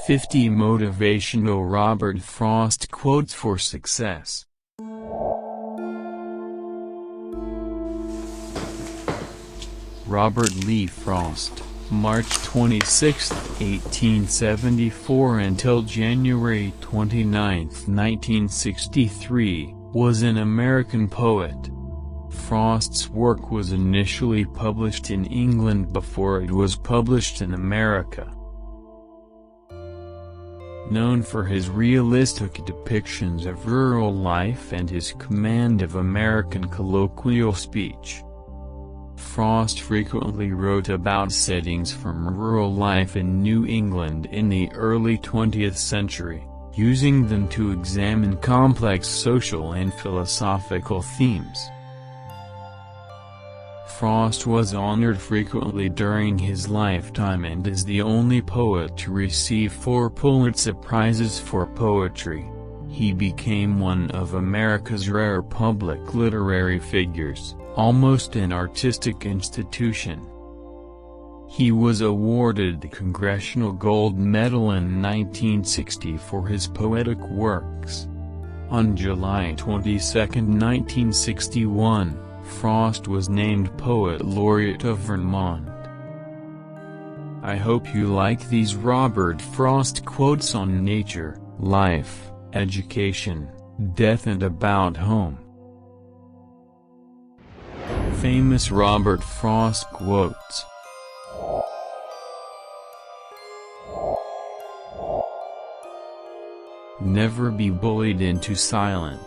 50 Motivational Robert Frost Quotes for Success. Robert Lee Frost, March 26, 1874 until January 29, 1963, was an American poet. Frost's work was initially published in England before it was published in America. Known for his realistic depictions of rural life and his command of American colloquial speech, Frost frequently wrote about settings from rural life in New England in the early 20th century, using them to examine complex social and philosophical themes. Frost was honored frequently during his lifetime and is the only poet to receive 4 Pulitzer Prizes for poetry. He became one of America's rare public literary figures, almost an artistic institution. He was awarded the Congressional Gold Medal in 1960 for his poetic works. On July 22, 1961, Frost was named Poet Laureate of Vermont. I hope you like these Robert Frost quotes on nature, life, education, death and about home. Famous Robert Frost quotes. Never be bullied into silence.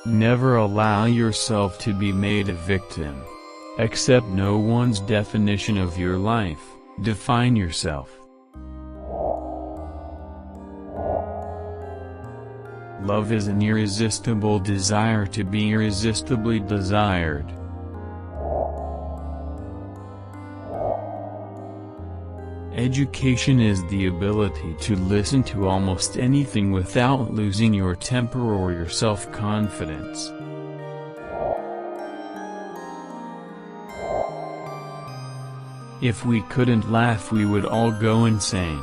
Never allow yourself to be made a victim. Accept no one's definition of your life, define yourself. Love is an irresistible desire to be irresistibly desired. Education is the ability to listen to almost anything without losing your temper or your self-confidence. If we couldn't laugh, we would all go insane.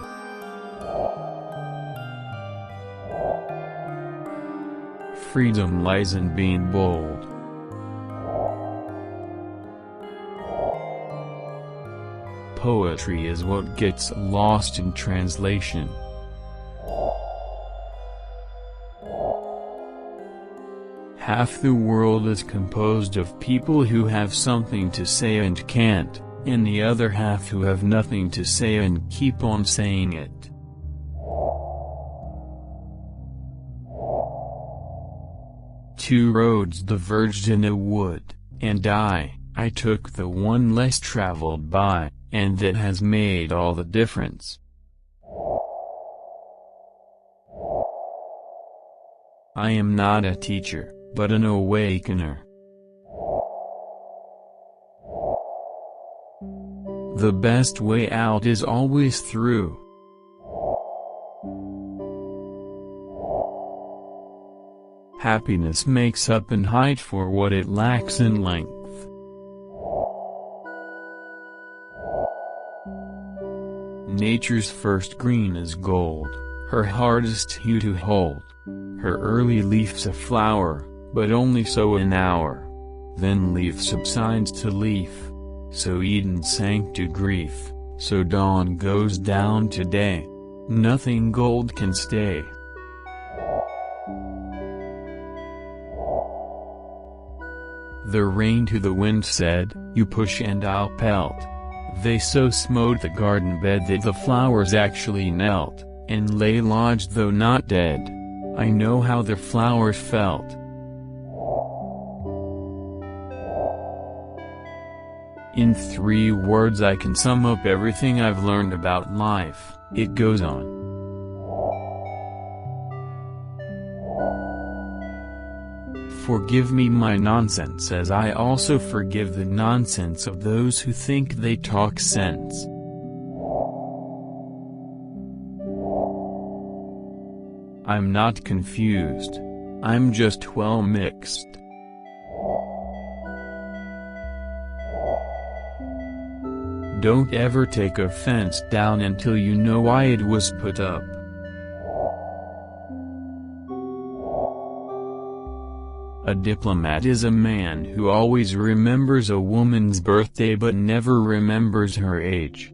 Freedom lies in being bold. Poetry is what gets lost in translation. Half the world is composed of people who have something to say and can't, and the other half who have nothing to say and keep on saying it. Two roads diverged in a wood, and I took the one less traveled by, and that has made all the difference. I am not a teacher, but an awakener. The best way out is always through. Happiness makes up in height for what it lacks in length. Nature's first green is gold, her hardest hue to hold. Her early leaf's a flower, but only so an hour. Then leaf subsides to leaf. So Eden sank to grief, so dawn goes down to day. Nothing gold can stay. The rain to the wind said, "You push and I'll pelt." They so smote the garden bed that the flowers actually knelt, and lay lodged though not dead. I know how the flowers felt. In 3 words I can sum up everything I've learned about life, it goes on. Forgive me my nonsense as I also forgive the nonsense of those who think they talk sense. I'm not confused. I'm just well mixed. Don't ever take a fence down until you know why it was put up. A diplomat is a man who always remembers a woman's birthday but never remembers her age.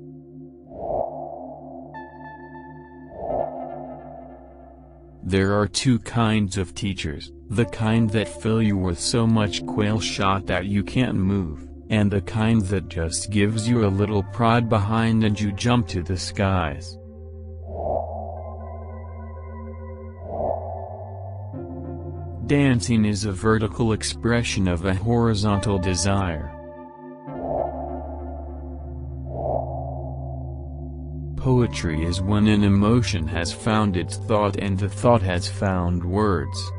There are two kinds of teachers, the kind that fill you with so much quail shot that you can't move, and the kind that just gives you a little prod behind and you jump to the skies. Dancing is a vertical expression of a horizontal desire. Poetry is when an emotion has found its thought and the thought has found words.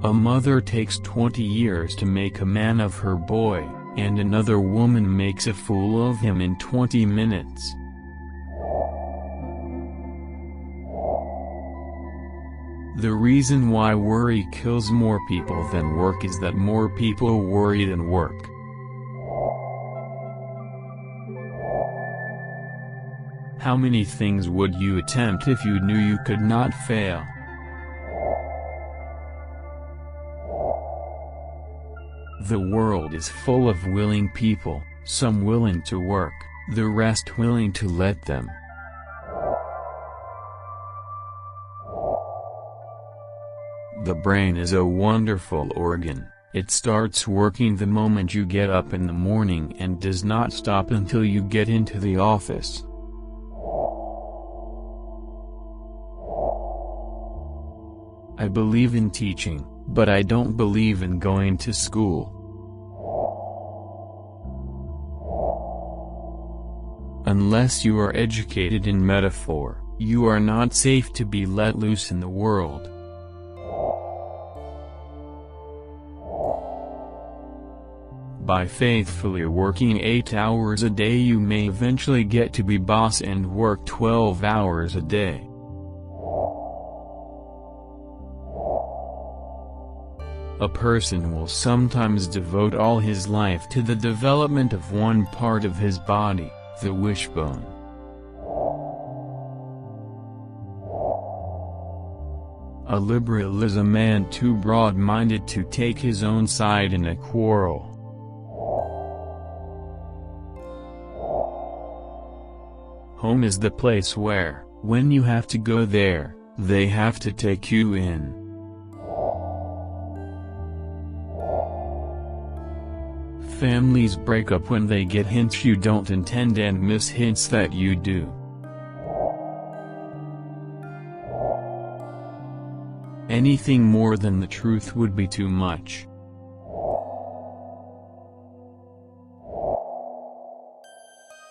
A mother takes 20 years to make a man of her boy, and another woman makes a fool of him in 20 minutes. The reason why worry kills more people than work is that more people worry than work. How many things would you attempt if you knew you could not fail? The world is full of willing people, some willing to work, the rest willing to let them. The brain is a wonderful organ. It starts working the moment you get up in the morning and does not stop until you get into the office. I believe in teaching, but I don't believe in going to school. Unless you are educated in metaphor, you are not safe to be let loose in the world. By faithfully working 8 hours a day you may eventually get to be boss and work 12 hours a day. A person will sometimes devote all his life to the development of one part of his body, the wishbone. A liberal is a man too broad-minded to take his own side in a quarrel. Home is the place where, when you have to go there, they have to take you in. Families break up when they get hints you don't intend and miss hints that you do. Anything more than the truth would be too much.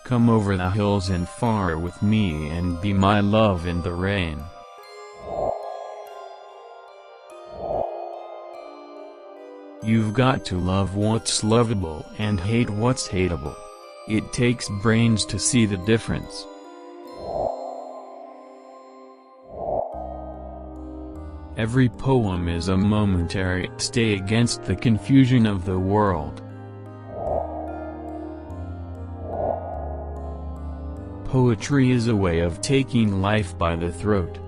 Come over the hills and far with me and be my love in the rain. You've got to love what's lovable and hate what's hateable. It takes brains to see the difference. Every poem is a momentary stay against the confusion of the world. Poetry is a way of taking life by the throat.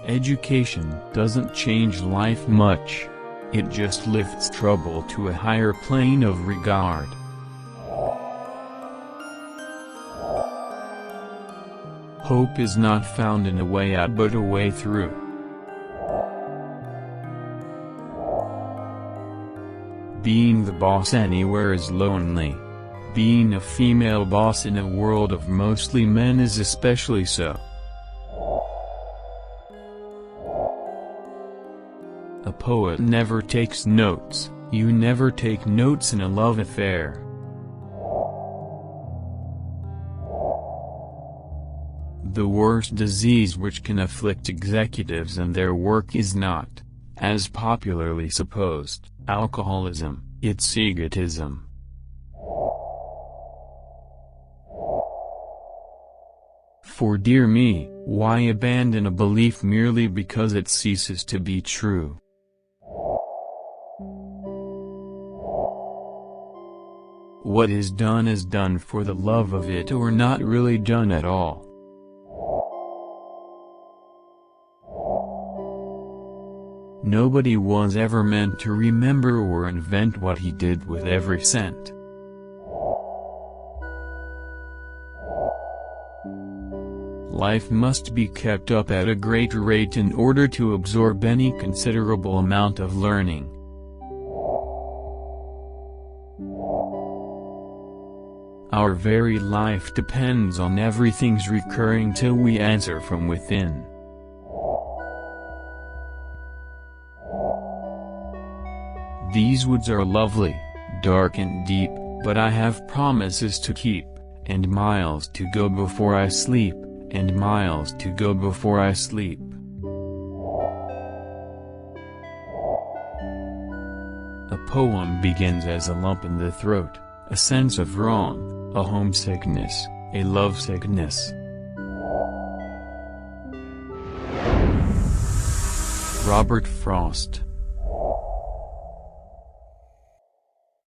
Education doesn't change life much. It just lifts trouble to a higher plane of regard. Hope is not found in a way out but a way through. Being the boss anywhere is lonely. Being a female boss in a world of mostly men is especially so. A poet never takes notes. You never take notes in a love affair. The worst disease which can afflict executives and their work is not, as popularly supposed, alcoholism, it's egotism. For dear me, why abandon a belief merely because it ceases to be true? what is done for the love of it or not really done at all. Nobody was ever meant to remember or invent what he did with every cent. Life must be kept up at a great rate in order to absorb any considerable amount of learning. Our very life depends on everything's recurring till we answer from within. These woods are lovely, dark and deep, but I have promises to keep, and miles to go before I sleep, and miles to go before I sleep. A poem begins as a lump in the throat, a sense of wrong, a homesickness, a lovesickness. Robert Frost.